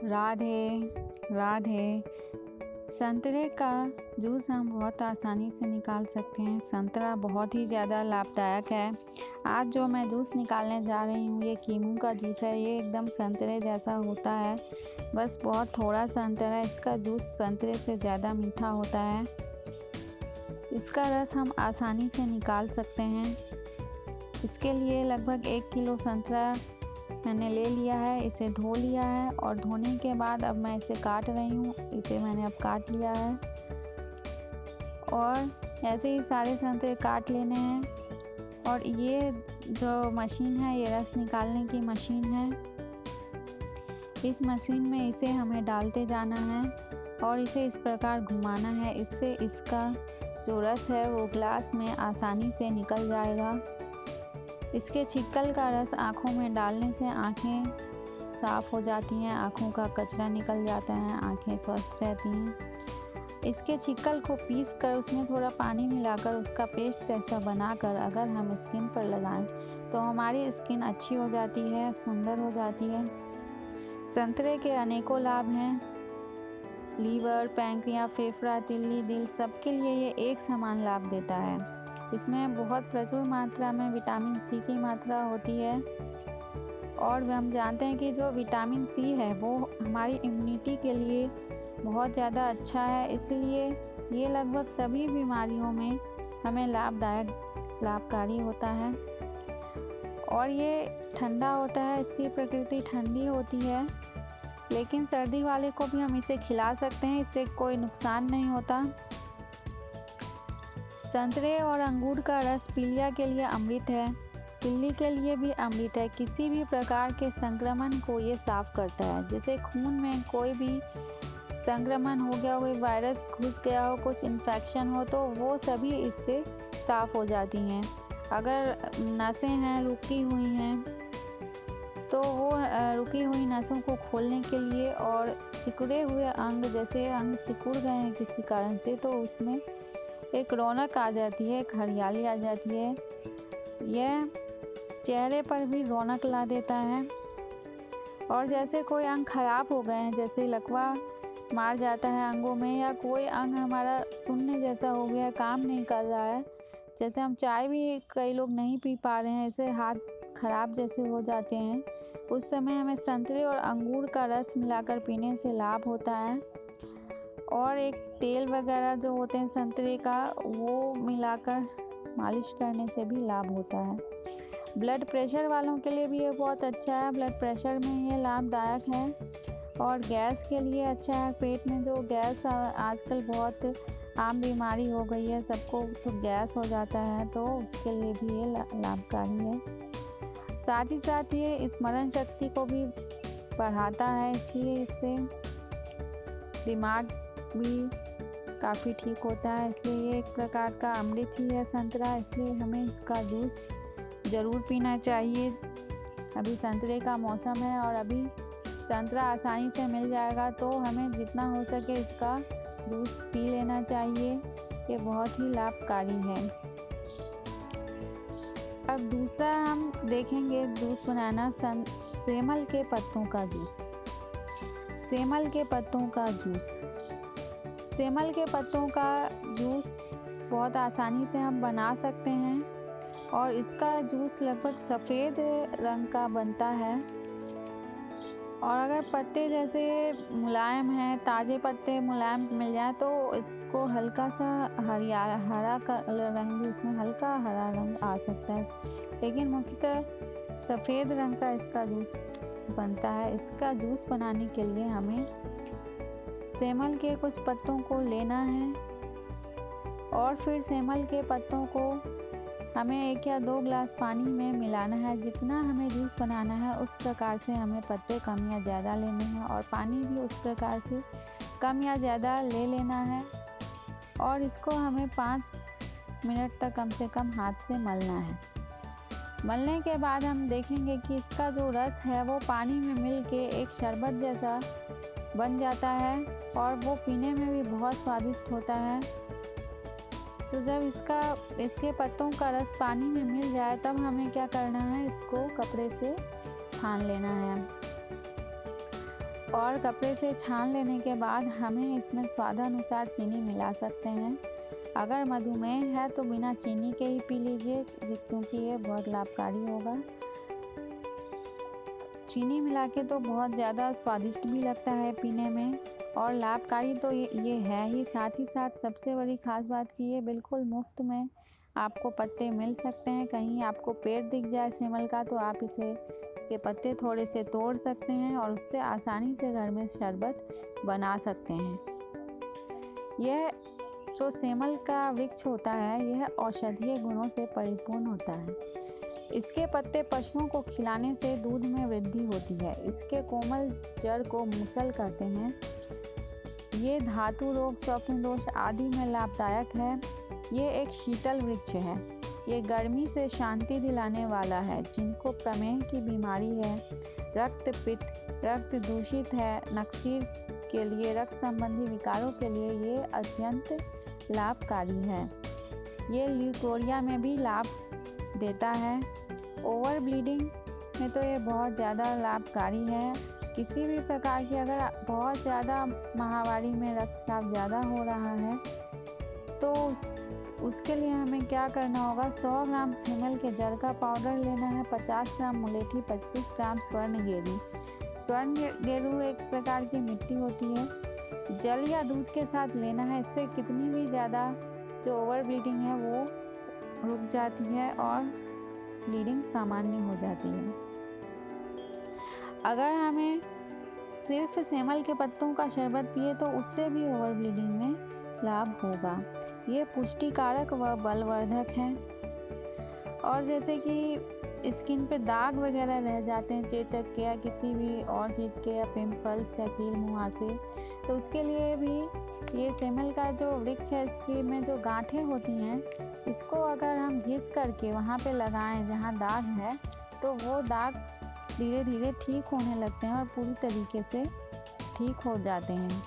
राधे राधे। संतरे का जूस हम बहुत आसानी से निकाल सकते हैं। संतरा बहुत ही ज़्यादा लाभदायक है। आज जो मैं जूस निकालने जा रही हूँ ये कीमू का जूस है। ये एकदम संतरे जैसा होता है, बस बहुत थोड़ा संतरा है। इसका जूस संतरे से ज़्यादा मीठा होता है। इसका रस हम आसानी से निकाल सकते हैं। इसके लिए लगभग 1 किलो संतरा मैंने ले लिया है। इसे धो लिया है और धोने के बाद अब मैं इसे काट रही हूँ। इसे मैंने अब काट लिया है और ऐसे ही सारे संतरे काट लेने हैं। और ये जो मशीन है ये रस निकालने की मशीन है। इस मशीन में इसे हमें डालते जाना है और इसे इस प्रकार घुमाना है। इससे इसका जो रस है वो ग्लास में आसानी से निकल जाएगा। इसके छिक्कल का रस आँखों में डालने से आँखें साफ़ हो जाती हैं, आँखों का कचरा निकल जाता है, आँखें स्वस्थ रहती हैं। इसके छिक्कल को पीस कर उसमें थोड़ा पानी मिलाकर उसका पेस्ट जैसा बनाकर अगर हम स्किन पर लगाएं तो हमारी स्किन अच्छी हो जाती है, सुंदर हो जाती है। संतरे के अनेकों लाभ हैं। लीवर, पैंक्रियास, फेफड़ा, तिल्ली, दिल सबके लिए ये एक समान लाभ देता है। इसमें बहुत प्रचुर मात्रा में विटामिन सी की मात्रा होती है और हम जानते हैं कि जो विटामिन सी है वो हमारी इम्यूनिटी के लिए बहुत ज़्यादा अच्छा है। इसलिए ये लगभग सभी बीमारियों में हमें लाभकारी होता है। और ये ठंडा होता है, इसकी प्रकृति ठंडी होती है, लेकिन सर्दी वाले को भी हम इसे खिला सकते हैं, इससे कोई नुकसान नहीं होता। संतरे और अंगूर का रस पीलिया के लिए अमृत है, तिल्ली के लिए भी अमृत है। किसी भी प्रकार के संक्रमण को ये साफ करता है। जैसे खून में कोई भी संक्रमण हो गया हो, कोई वायरस घुस गया हो, कुछ इन्फेक्शन हो, तो वो सभी इससे साफ हो जाती हैं। अगर नसें हैं रुकी हुई हैं तो वो रुकी हुई नसों को खोलने के लिए और सिकुड़े हुए अंग, जैसे अंग सिकुड़ गए हैं किसी कारण से, तो उसमें एक रौनक आ जाती है, एक हरियाली आ जाती है। यह चेहरे पर भी रौनक ला देता है। और जैसे कोई अंग खराब हो गए हैं, जैसे लकवा मार जाता है अंगों में, या कोई अंग हमारा सुन्ने जैसा हो गया है, काम नहीं कर रहा है, जैसे हम चाय भी कई लोग नहीं पी पा रहे हैं, ऐसे हाथ खराब जैसे हो जाते हैं, उस समय हमें संतरे और अंगूर का रस मिलाकर पीने से लाभ होता है। और एक तेल वगैरह जो होते हैं संतरे का, वो मिलाकर मालिश करने से भी लाभ होता है। ब्लड प्रेशर वालों के लिए भी ये बहुत अच्छा है। ब्लड प्रेशर में ये लाभदायक है। और गैस के लिए अच्छा है। पेट में जो गैस आजकल बहुत आम बीमारी हो गई है, सबको तो गैस हो जाता है, तो उसके लिए भी ये लाभकारी है। साथ ही साथ ये स्मरण शक्ति को भी बढ़ाता है, इसलिए इससे दिमाग भी काफ़ी ठीक होता है। इसलिए ये एक प्रकार का अमृत ही है संतरा, इसलिए हमें इसका जूस ज़रूर पीना चाहिए। अभी संतरे का मौसम है और अभी संतरा आसानी से मिल जाएगा, तो हमें जितना हो सके इसका जूस पी लेना चाहिए। ये बहुत ही लाभकारी है। अब दूसरा हम देखेंगे जूस बनाना, सेमल के पत्तों का जूस। सेमल के पत्तों का जूस, सेमल के पत्तों का जूस बहुत आसानी से हम बना सकते हैं और इसका जूस लगभग सफ़ेद रंग का बनता है। और अगर पत्ते जैसे मुलायम हैं, ताज़े पत्ते मुलायम मिल जाए तो इसको हल्का सा हरा रंग भी, इसमें हल्का हरा रंग आ सकता है, लेकिन मुख्यतः सफ़ेद रंग का इसका जूस बनता है। इसका जूस बनाने के लिए हमें सेमल के कुछ पत्तों को लेना है और फिर सेमल के पत्तों को हमें 1 या 2 गिलास पानी में मिलाना है। जितना हमें जूस बनाना है उस प्रकार से हमें पत्ते कम या ज़्यादा लेने हैं और पानी भी उस प्रकार से कम या ज़्यादा ले लेना है। और इसको हमें 5 मिनट तक कम से कम हाथ से मलना है। मलने के बाद हम देखेंगे कि इसका जो रस है वो पानी में मिल के एक शरबत जैसा बन जाता है और वो पीने में भी बहुत स्वादिष्ट होता है। तो जब इसके पत्तों का रस पानी में मिल जाए तब हमें क्या करना है, इसको कपड़े से छान लेना है। और कपड़े से छान लेने के बाद हमें इसमें स्वादानुसार चीनी मिला सकते हैं। अगर मधुमेह है तो बिना चीनी के ही पी लीजिए, क्योंकि ये बहुत लाभकारी होगा। चीनी मिला के तो बहुत ज़्यादा स्वादिष्ट भी लगता है पीने में, और लाभकारी तो ये है ही। साथ ही साथ सबसे बड़ी खास बात कि ये बिल्कुल मुफ्त में आपको पत्ते मिल सकते हैं। कहीं आपको पेड़ दिख जाए सेमल का तो आप इसे के पत्ते थोड़े से तोड़ सकते हैं और उससे आसानी से घर में शरबत बना सकते हैं। यह जो सेमल का वृक्ष होता है यह औषधीय गुणों से परिपूर्ण होता है। इसके पत्ते पशुओं को खिलाने से दूध में वृद्धि होती है। इसके कोमल जड़ को मूसल कहते हैं। ये धातु रोग, स्वप्न दोष आदि में लाभदायक है। ये एक शीतल वृक्ष है। ये गर्मी से शांति दिलाने वाला है। जिनको प्रमेह की बीमारी है, रक्त पित्त, रक्त दूषित है, नक्सीर के लिए, रक्त संबंधी विकारों के लिए ये अत्यंत लाभकारी है। ये ल्यूकोरिया में भी लाभ देता है। ओवर ब्लीडिंग में तो ये बहुत ज़्यादा लाभकारी है। किसी भी प्रकार की अगर बहुत ज़्यादा माहवारी में रक्तस्राव ज़्यादा हो रहा है तो उसके लिए हमें क्या करना होगा, 100 ग्राम सेमल के जड़ का पाउडर लेना है, 50 ग्राम मुलेठी, 25 ग्राम स्वर्ण गेरू। स्वर्ण गेरू एक प्रकार की मिट्टी होती है। जल या दूध के साथ लेना है। इससे कितनी भी ज़्यादा जो ओवर ब्लीडिंग है वो रुक जाती है और ब्लीडिंग सामान्य हो जाती है। अगर हमें सिर्फ सेमल के पत्तों का शरबत पिए तो उससे भी ओवर ब्लीडिंग में लाभ होगा। ये पुष्टिकारक व बलवर्धक है। और जैसे कि स्किन पे दाग वगैरह रह जाते हैं चेचक के या किसी भी और चीज़ के, या पिंपल्स या कील मुहासे, तो उसके लिए भी ये सेमल का जो वृक्ष है इसकी में जो गांठें होती हैं, इसको अगर हम घिस करके वहाँ पे लगाएं जहाँ दाग है तो वो दाग धीरे धीरे ठीक होने लगते हैं और पूरी तरीके से ठीक हो जाते हैं।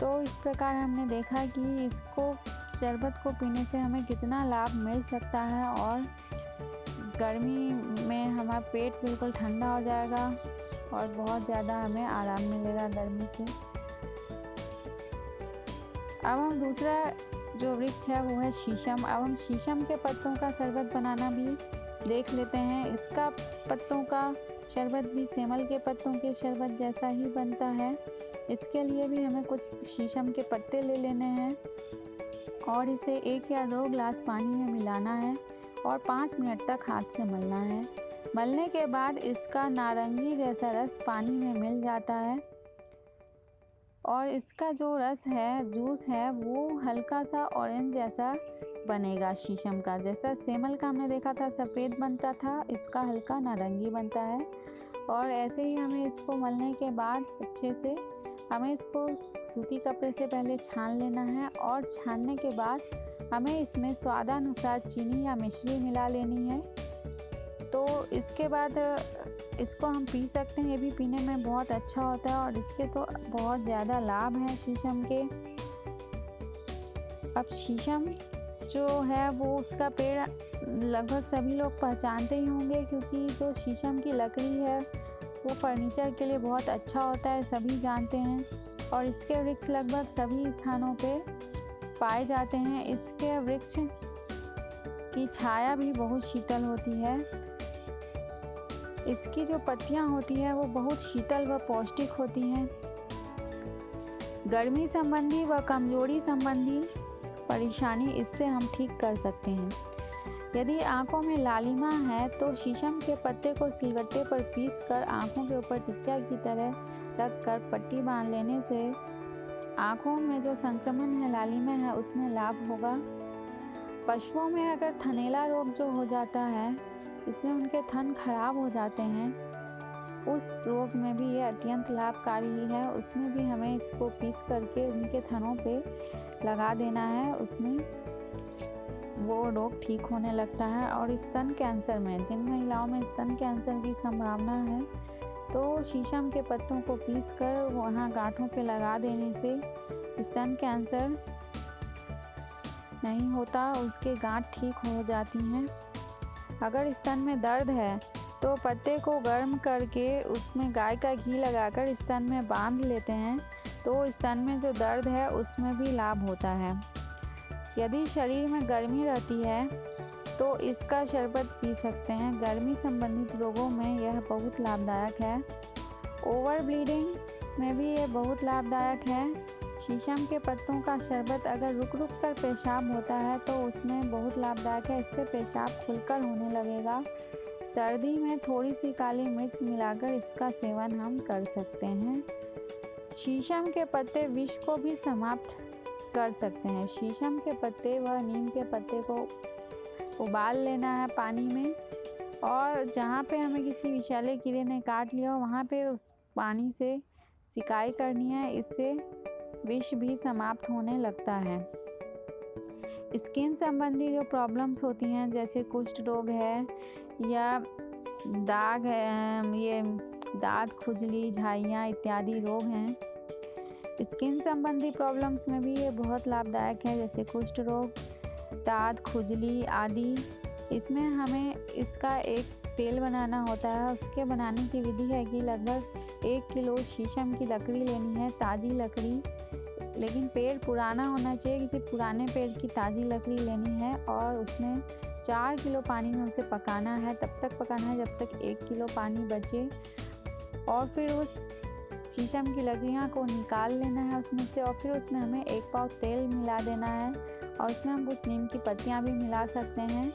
तो इस प्रकार हमने देखा कि इसको शरबत को पीने से हमें कितना लाभ मिल सकता है, और गर्मी में हमारा पेट बिल्कुल ठंडा हो जाएगा और बहुत ज़्यादा हमें आराम मिलेगा गर्मी से। अब हम दूसरा जो वृक्ष है वो है शीशम। अब हम शीशम के पत्तों का शरबत बनाना भी देख लेते हैं। इसका पत्तों का शरबत भी सेमल के पत्तों के शरबत जैसा ही बनता है। इसके लिए भी हमें कुछ शीशम के पत्ते ले लेने हैं और इसे 1 या 2 ग्लास पानी में मिलाना है और 5 मिनट तक हाथ से मलना है। मलने के बाद इसका नारंगी जैसा रस पानी में मिल जाता है और इसका जो रस है, जूस है, वो हल्का सा ऑरेंज जैसा बनेगा। शीशम का जैसा सेमल का हमने देखा था सफ़ेद बनता था, इसका हल्का नारंगी बनता है। और ऐसे ही हमें इसको मलने के बाद अच्छे से हमें इसको सूती कपड़े से पहले छान लेना है और छानने के बाद हमें इसमें स्वादानुसार चीनी या मिश्री मिला लेनी है। तो इसके बाद इसको हम पी सकते हैं। ये भी पीने में बहुत अच्छा होता है और इसके तो बहुत ज़्यादा लाभ हैं शीशम के। अब शीशम जो है वो उसका पेड़ लगभग सभी लोग पहचानते ही होंगे, क्योंकि जो शीशम की लकड़ी है वो फर्नीचर के लिए बहुत अच्छा होता है, सभी जानते हैं। और इसके वृक्ष लगभग सभी स्थानों पे पाए जाते हैं। इसके वृक्ष की छाया भी बहुत शीतल होती है। इसकी जो पत्तियां होती हैं वो बहुत शीतल व पौष्टिक होती हैं। गर्मी संबंधी व कमजोरी संबंधी परेशानी इससे हम ठीक कर सकते हैं। यदि आंखों में लालिमा है तो शीशम के पत्ते को सिलवट्टे पर पीसकर आंखों के ऊपर टिकिया की तरह रखकर पट्टी बांध लेने से आंखों में जो संक्रमण है, लालिमा है, उसमें लाभ होगा। पशुओं में अगर थनैला रोग जो हो जाता है, इसमें उनके थन खराब हो जाते हैं, उस रोग में भी ये अत्यंत लाभकारी है। उसमें भी हमें इसको पीस करके उनके थनों पे लगा देना है, उसमें वो रोग ठीक होने लगता है। और स्तन कैंसर में, जिन महिलाओं में स्तन कैंसर की संभावना है, तो शीशम के पत्तों को पीसकर वहाँ गांठों पे लगा देने से स्तन कैंसर नहीं होता, उसके गांठ ठीक हो जाती हैं। अगर स्तन में दर्द है तो पत्ते को गर्म करके उसमें गाय का घी लगाकर स्तन में बांध लेते हैं तो स्तन में जो दर्द है उसमें भी लाभ होता है। यदि शरीर में गर्मी रहती है तो इसका शरबत पी सकते हैं। गर्मी संबंधित रोगों में यह बहुत लाभदायक है। ओवर ब्लीडिंग में भी ये बहुत लाभदायक है। शीशम के पत्तों का शरबत अगर रुक रुक कर पेशाब होता है तो उसमें बहुत लाभदायक है, इससे पेशाब खुलकर होने लगेगा। सर्दी में थोड़ी सी काली मिर्च मिलाकर इसका सेवन हम कर सकते हैं। शीशम के पत्ते विष को भी समाप्त कर सकते हैं। शीशम के पत्ते व नीम के पत्ते को उबाल लेना है पानी में, और जहाँ पे हमें किसी विषैले कीड़े ने काट लिया हो वहाँ पे उस पानी से सिकाई करनी है, इससे विष भी समाप्त होने लगता है। स्किन संबंधी जो प्रॉब्लम्स होती हैं जैसे कुष्ठ रोग है या दाग है, ये दांत खुजली, झाइयाँ इत्यादि रोग हैं, स्किन संबंधी प्रॉब्लम्स में भी ये बहुत लाभदायक है, जैसे कुष्ठ रोग, दांत खुजली आदि। इसमें हमें इसका एक तेल बनाना होता है। उसके बनाने की विधि है कि लगभग 1 किलो शीशम की लकड़ी लेनी है, ताज़ी लकड़ी, लेकिन पेड़ पुराना होना चाहिए, किसी पुराने पेड़ की ताज़ी लकड़ी लेनी है और उसमें 4 किलो पानी में उसे पकाना है। तब तक पकाना है जब तक 1 किलो पानी बचे, और फिर उस शीशम की लकड़ियाँ को निकाल लेना है उसमें से, और फिर उसमें हमें 1 पाव तेल मिला देना है और उसमें हम कुछ नीम की पत्तियाँ भी मिला सकते हैं।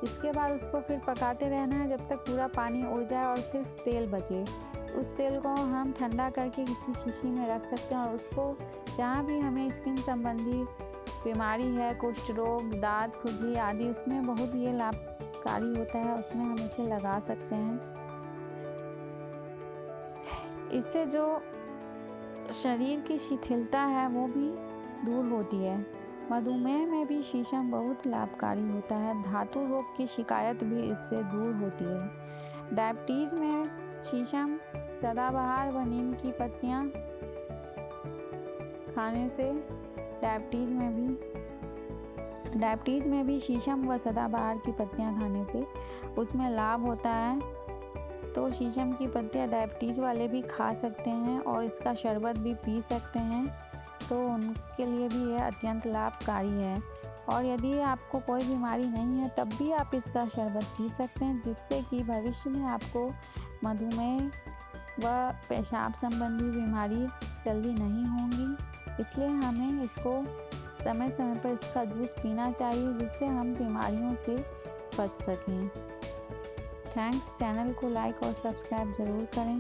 इसके बाद उसको फिर पकाते रहना है जब तक पूरा पानी उड़ जाए और सिर्फ तेल बचे। उस तेल को हम ठंडा करके किसी शीशी में रख सकते हैं और उसको जहाँ भी हमें स्किन संबंधी बीमारी है, कुष्ठ रोग, दांत खुजली आदि, उसमें बहुत ये लाभकारी होता है, उसमें हम इसे लगा सकते हैं। इससे जो शरीर की शिथिलता है वो भी दूर होती है। मधुमेह में भी शीशम बहुत लाभकारी होता है। धातु रोग की शिकायत भी इससे दूर होती है। डायबिटीज़ में शीशम, सदाबहार व नीम की पत्तियां खाने से डायबिटीज़ में भी शीशम व सदाबहार की पत्तियां खाने से उसमें लाभ होता है। तो शीशम की पत्तियां डायबिटीज़ वाले भी खा सकते हैं और इसका शरबत भी पी सकते हैं, तो उनके लिए भी यह अत्यंत लाभकारी है। और यदि आपको कोई बीमारी नहीं है तब भी आप इसका शरबत पी सकते हैं, जिससे कि भविष्य में आपको मधुमेह व पेशाब संबंधी बीमारी जल्दी नहीं होंगी। इसलिए हमें इसको समय समय पर इसका जूस पीना चाहिए, जिससे हम बीमारियों से बच सकें। थैंक्स। चैनल को लाइक और सब्सक्राइब ज़रूर करें।